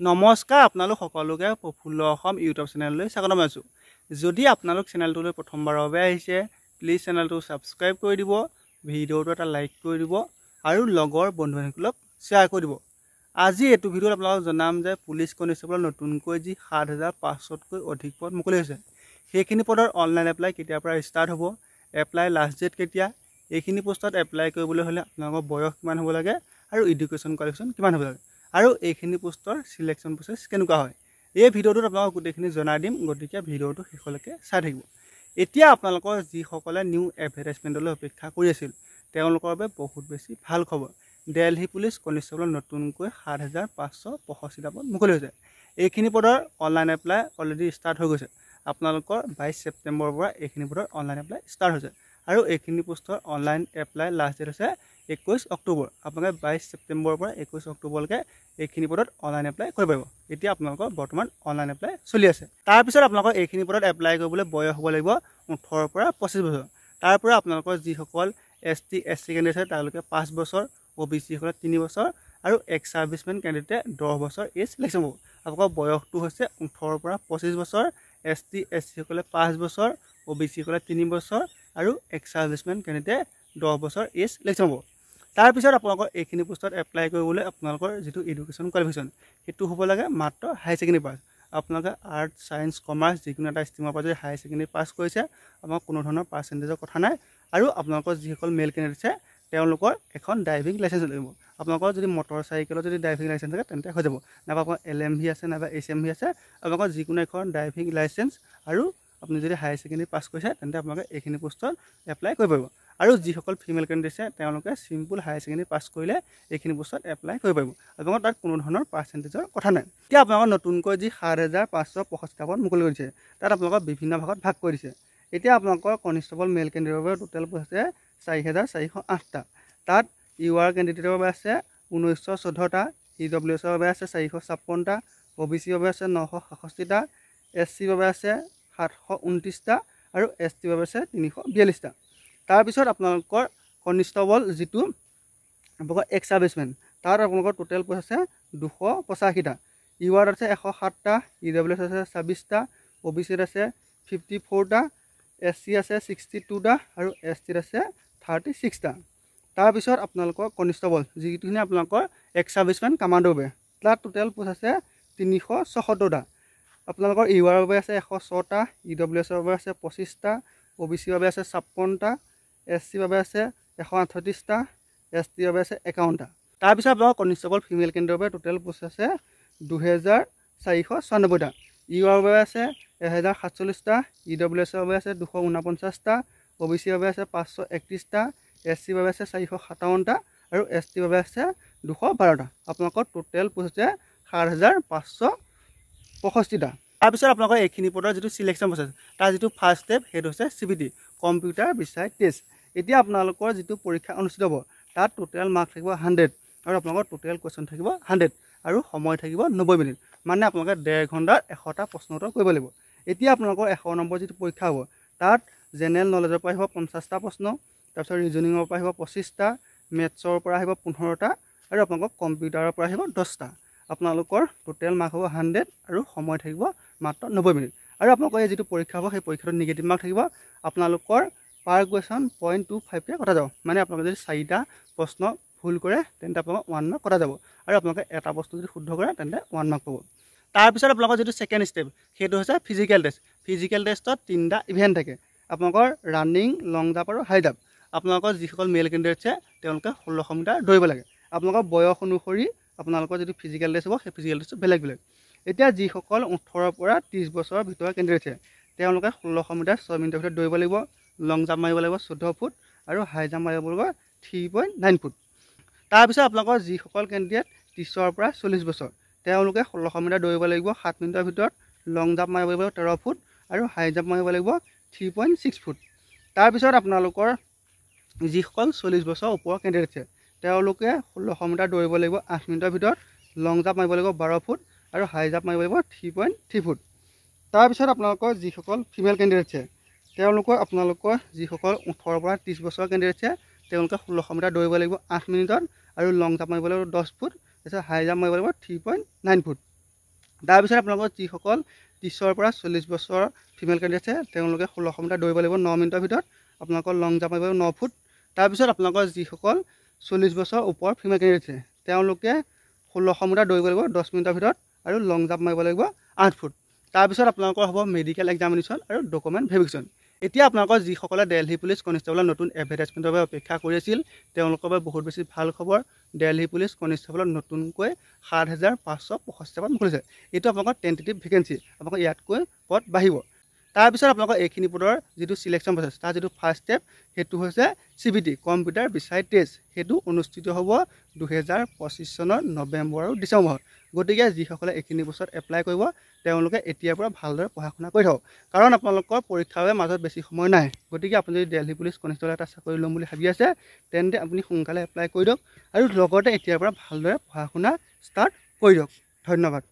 নমস্কাৰ আপোনালোক সকলোকে প্ৰফুল্ল অসম ইউটিউব চেনেললৈ স্বাগতম জনাইছোঁ। যদি আপোনালোক চেনেলটোলৈ প্ৰথমবাৰৰ বাবে আহিছে প্লিজ চেনেলটো ছাবস্ক্ৰাইব কৰি দিব, ভিডিঅ'টো এটা লাইক কৰি দিব আৰু লগৰ বন্ধু বান্ধৱীসকলক শ্বেয়াৰ কৰি দিব। আজি এইটো ভিডিঅ'ত আপোনালোকক জনাম যে পুলিচ কনষ্টেবলৰ নতুনকৈ যি ৭৫০০তকৈ অধিক পদ মুকলি হৈছে, সেইখিনি পদৰ অনলাইন এপ্লাই কেতিয়াৰ পৰা ষ্টাৰ্ট হ'ব, এপ্লাই লাষ্ট ডেট কেতিয়া, এইখিনি পোষ্টত এপ্লাই কৰিবলৈ হ'লে আপোনালোকৰ বয়স কিমান হ'ব লাগে আৰু এডুকেশ্যন কোৱালিফিকেশ্যন কিমান হ'ব লাগে আৰু এইখিনি পোষ্টৰ সিলেকশ্যন প্ৰচেছ কেনেকুৱা হয়, এই ভিডিঅ'টোত আপোনালোকক গোটেইখিনি জনাই দিম। গতিকে ভিডিঅ'টো শেষলৈকে চাই থাকিব। এতিয়া আপোনালোকৰ যিসকলে নিউ এডভাৰটাইজমেণ্টলৈ অপেক্ষা কৰি আছিল তেওঁলোকৰ বাবে বহুত বেছি ভাল খবৰ। দিল্লী পুলিচ কনষ্টেবলৰ নতুনকৈ ৭৫৬৫টা পদ মুকলি হৈছে। এইখিনি পদৰ অনলাইন এপ্লাই অলৰেডি ষ্টাৰ্ট হৈ গৈছে। আপোনালোকৰ ২২ ছেপ্টেম্বৰৰ পৰা এইখিনি পদৰ অনলাইন এপ্লাই ষ্টাৰ্ট হৈছে আৰু এইখিনি পোষ্টৰ অনলাইন এপ্লাই লাষ্ট ডেট হৈছে ২১ অক্টোবৰ। আপোনালোকে ২২ ছেপ্টেম্বৰৰ পৰা ২১ অক্টোবৰলৈকে এইখিনি পদত অনলাইন এপ্লাই কৰিব পাৰিব। এতিয়া আপোনালোকৰ বৰ্তমান অনলাইন এপ্লাই চলি আছে। তাৰপিছত আপোনালোকৰ এইখিনি পদত এপ্লাই কৰিবলৈ বয়স হ'ব লাগিব ১৮ পৰা ২৫ বছৰ। তাৰ পৰা আপোনালোকৰ যিসকল ST SC কেণ্ডিডেট আছে তেওঁলোকে 5 বছৰ, OBC সকলে 3 বছৰ আৰু এক্স ছাৰ্ভিচমেন কেণ্ডিডেটে 10 বছৰ এজ চিলেকশ্যন হ'ব। আপোনালোকৰ বয়সটো হৈছে ১৮ পৰা ২৫ বছৰ, ST SC সকলে 5 বছৰ, OBC সকলে 3 বছৰ আৰু এক্স ছাৰ্ভিচমেন কেণ্ডিডেটে 10 বছৰ এজ চিলেকশ্যন হ'ব। তাৰপিছত আপোনালোকৰ এইখিনি পোষ্টত এপ্লাই কৰিবলৈ আপোনালোকৰ যিটো এডুকেশ্যন কোৱালিফিকেশ্যন সেইটো হ'ব লাগে মাত্ৰ হাই ছেকেণ্ডেৰী পাছ। আপোনালোকে আৰ্টছ, ছায়েন্স, কমাৰ্চ যিকোনো এটা ষ্ট্ৰীমৰ পৰা যদি হাই ছেকেণ্ডেৰী পাছ কৰিছে আপোনালোকৰ কোনো ধৰণৰ পাৰ্চেণ্টেজৰ কথা নাই। আৰু আপোনালোকৰ যিসকল মেল কেণ্ডিডেট আছে তেওঁলোকৰ এখন ড্ৰাইভিং লাইচেঞ্চ লাগিব। আপোনালোকৰ যদি মটৰ চাইকেলৰ যদি ড্ৰাইভিং লাইচেঞ্চ থাকে তেন্তে হৈ যাব, নাইবা আপোনাৰ LMV আছে নাইবা HMV আছে, আপোনালোকৰ যিকোনো এখন ড্ৰাইভিং লাইচেঞ্চ আৰু আপুনি যদি হাই ছেকেণ্ডেৰী পাছ কৰিছে তেন্তে আপোনালোকে এইখিনি পোষ্টত এপ্লাই কৰিব পাৰিব। আৰু যিসকল ফিমেল কেণ্ডিডেট আছে তেওঁলোকে চিম্পুল হাই ছেকেণ্ডেৰী পাছ কৰিলে এইখিনি পোষ্টত এপ্লাই কৰিব পাৰিব। আপোনালোকৰ তাত কোনো ধৰণৰ পাৰ্চেণ্টেজৰ কথা নাই। এতিয়া আপোনালোকৰ নতুনকৈ যি ৭৫৬৫টা পদ মুকলি কৰিছে তাত আপোনালোকৰ বিভিন্ন ভাগত ভাগ কৰি দিছে। এতিয়া আপোনালোকৰ কনষ্টেবল মেল কেণ্ডিডেটৰ বাবে টোটেল পোষ্ট আছে ৪,৪০৮টা। তাত UR কেণ্ডিডেটৰ বাবে আছে ১৯১৪টা, EWSৰ বাবে আছে ৪৫৬টা, OBCৰ বাবে আছে ৯৬৭টা, SCৰ বাবে আছে ৭২৯টা আৰু STৰ বাবে আছে ৩৪২টা। তাৰপিছত আপোনালোকৰ কনষ্টেবল যিটো আপোনালোকৰ এক্স ছাৰ্ভিচমেন তাত আপোনালোকৰ টোটেল পোষ্ট আছে ২৮৫টা। UR আছে ১০৭টা, EWS আছে ২৬টা, OBCত আছে 54টা, SC আছে 62টা আৰু STত আছে 36টা। তাৰপিছত আপোনালোকৰ কনষ্টেবল যিখিনি আপোনালোকৰ এক্স ছাৰ্ভিচমেন কামাণ্ডোৰ বাবে তাত টোটেল পোষ্ট আছে ৩৭৬টা। আপোনালোকৰ UR বাবে আছে ১০৬টা, EWSৰ বাবে আছে 25টা, OBCৰ বাবে আছে ৫৬টা, SCৰ বাবে আছে ১৩৮টা, STৰ বাবে আছে ৫১টা। তাৰপিছত আপোনালোকৰ কনষ্টেবল ফিমেল কেণ্ডিডেটৰ বাবে টোটেল পোষ্ট আছে ২,৪৯৬টা। UR বাবে আছে ১,০৪৭টা, EWSৰ বাবে আছে ২৪৯টা, OBCৰ বাবে আছে ৫৩১টা, SCৰ বাবে আছে ৪৫৭টা আৰু STৰ বাবে আছে ২১২টা। আপোনালোকৰ টোটেল পোষ্ট আছে ৭৫৬৫টা। তাৰপিছত আপোনালোকৰ এইখিনি পদৰ যিটো চিলেকশ্যন প্ৰচেছ তাৰ যিটো ফাৰ্ষ্ট ষ্টেপ সেইটো হৈছে CBT কম্পিউটাৰ বিচাইড টেষ্ট। এতিয়া আপোনালোকৰ যিটো পৰীক্ষা অনুষ্ঠিত হ'ব তাত টোটেল মাৰ্ক থাকিব 100 আৰু আপোনালোকৰ টোটেল কুৱেশ্যন থাকিব 100 আৰু সময় থাকিব 90 মিনিট। মানে আপোনালোকে 1.5 ঘণ্টাত 100টা প্ৰশ্ন উত্তৰ কৰিব লাগিব। এতিয়া আপোনালোকৰ 100 নম্বৰ যিটো পৰীক্ষা হ'ব তাত জেনেৰেল নলেজৰ পৰা আহিব 50টা প্ৰশ্ন, তাৰপিছত ৰিজনিঙৰ পৰা আহিব 25টা, মেথছৰ পৰা আহিব 15টা আৰু আপোনালোকৰ কম্পিউটাৰৰ পৰা আহিব 10টা। আপোনালোকৰ টোটেল মাৰ্ক হ'ব 100 আৰু সময় থাকিব মাত্ৰ 90 মিনিট। আৰু আপোনালোকৰ এই যিটো পৰীক্ষা হ'ব সেই পৰীক্ষাটোত নিগেটিভ মাৰ্ক থাকিব। আপোনালোকৰ পাৰ কুৱেশ্যন 0.25কে কটা যাব। মানে আপোনালোকে যদি 4টা প্ৰশ্ন ভুল কৰে তেন্তে আপোনালোকৰ 1 মাৰ্ক কটা যাব আৰু আপোনালোকে এটা প্ৰশ্ন যদি শুদ্ধ কৰে তেন্তে 1 মাৰ্ক পাব। তাৰপিছত আপোনালোকৰ যিটো ছেকেণ্ড ষ্টেপ সেইটো হৈছে ফিজিকেল টেষ্ট। ফিজিকেল টেষ্টত 3টা ইভেণ্ট থাকে, আপোনালোকৰ ৰানিং, লং জাম্প আৰু হাই জাম্প। আপোনালোকৰ যিসকল মেল কেণ্ডিডেট আছে তেওঁলোকে 1600 মিটাৰ দৌৰিব লাগে। আপোনালোকৰ বয়স অনুসৰি আপোনালোকৰ যিটো ফিজিকেল টেষ্ট হ'ব সেই ফিজিকেল টেষ্টটো বেলেগ বেলেগ। এতিয়া যিসকল 18 পৰা 30 বছৰৰ ভিতৰৰ কেণ্ডিডেট আছে তেওঁলোকে 1600 মিটাৰ 6 মিনিটৰ ভিতৰত দৌৰিব লাগিব, লং জাম্প মাৰিব লাগিব 14 ফুট আৰু হাই জাম্প মাৰিব লাগিব 3.9 ফুট। তাৰপিছত আপোনালোকৰ যিসকল কেণ্ডিডেট 30 পৰা 40 বছৰ তেওঁলোকে 1600 মিটাৰ দৌৰিব লাগিব 7 মিনিটৰ ভিতৰত, লং জাম্প মাৰিব লাগিব 13 ফুট আৰু হাই জাম্প মাৰিব লাগিব 3.6 ফুট। তাৰপিছত আপোনালোকৰ যিসকল 40 বছৰ ওপৰৰ কেণ্ডিডেট আছে তেওঁলোকে 1600 মিটাৰ দৌৰিব লাগিব 8 মিনিটৰ ভিতৰত, লং জাম্প মাৰিব লাগিব 12 ফুট আৰু হাই জাম্প মাৰিব লাগিব 3.3 ফুট। তাৰপিছত আপোনালোকৰ যিসকল ফিমেল কেণ্ডিডেট আছে আপোনালোকৰ যিসকল 18 পৰা 30 বছৰৰ কেণ্ডিডেট আছে তেওঁলোকে 1600 মিটাৰ দৌৰিব লাগিব 8 মিনিটত আৰু লং জাম্প মাৰিব লাগিব 10 ফুট, তাৰপিছত হাই জাম্প মাৰিব লাগিব 3.9 ফুট। তাৰপিছত আপোনালোকৰ যিসকল 30ৰ পৰা 40 বছৰ ফিমেল কেণ্ডিডেট আছে তেওঁলোকে 1600 মিটাৰ দৌৰিব লাগিব 9 মিনিটৰ ভিতৰত। আপোনালোকৰ লং জাম্প মাৰিব 9 ফুট। তাৰপিছত আপোনালোকৰ যিসকল 40 বছৰ ওপৰ ফিমেল কেণ্ডিডেট আছে তেওঁলোকে 1600 মিটাৰ দৌৰিব লাগিব 10 মিনিটৰ ভিতৰত আৰু লং জাম্প মাৰিব লাগিব 8 ফুট। তাৰপিছত আপোনালোকৰ হ'ব মেডিকেল এক্সামিনেশ্যন আৰু ডকুমেণ্ট ভেৰিফিকেশ্যন। এতিয়া আপোনালোকৰ যিসকলে দিল্লী পুলিচ কনষ্টেবলৰ নতুন এডভাৰটাইজমেণ্টৰ বাবে অপেক্ষা কৰি আছিল তেওঁলোকৰ বাবে বহুত বেছি ভাল খবৰ। দিল্লী পুলিচ কনষ্টেবলত নতুনকৈ 7565 পদ খুলিছে। এইটো আপোনালোকৰ টেণ্টেটিভ ভেকেঞ্চি, আপোনালোকৰ ইয়াতকৈ পদ বাঢ়িব। তাৰপিছত আপোনালোকৰ এইখিনি পদৰ যিটো চিলেকশ্যন প্ৰচেছ তাৰ যিটো ফাৰ্ষ্ট ষ্টেপ সেইটো হৈছে CBT কম্পিউটাৰ বিচাইড টেষ্ট। সেইটো অনুষ্ঠিত হ'ব 2025 চনৰ নৱেম্বৰ আৰু ডিচেম্বৰ মাহত। গতিকে যিসকলে এইখিনি বছৰত এপ্লাই কৰিব তেওঁলোকে এতিয়াৰ পৰা ভালদৰে পঢ়া শুনা কৰি থাকক, কাৰণ আপোনালোকৰ পৰীক্ষাৰ বাবে মাজত বেছি সময় নাই। গতিকে আপুনি যদি দিল্লী পুলিচ কনষ্টেবল এটা চাকৰি ল'ম বুলি ভাবি আছে তেন্তে আপুনি সোনকালে এপ্লাই কৰি দিয়ক আৰু লগতে এতিয়াৰ পৰা ভালদৰে পঢ়া শুনা ষ্টাৰ্ট কৰি দিয়ক। ধন্যবাদ।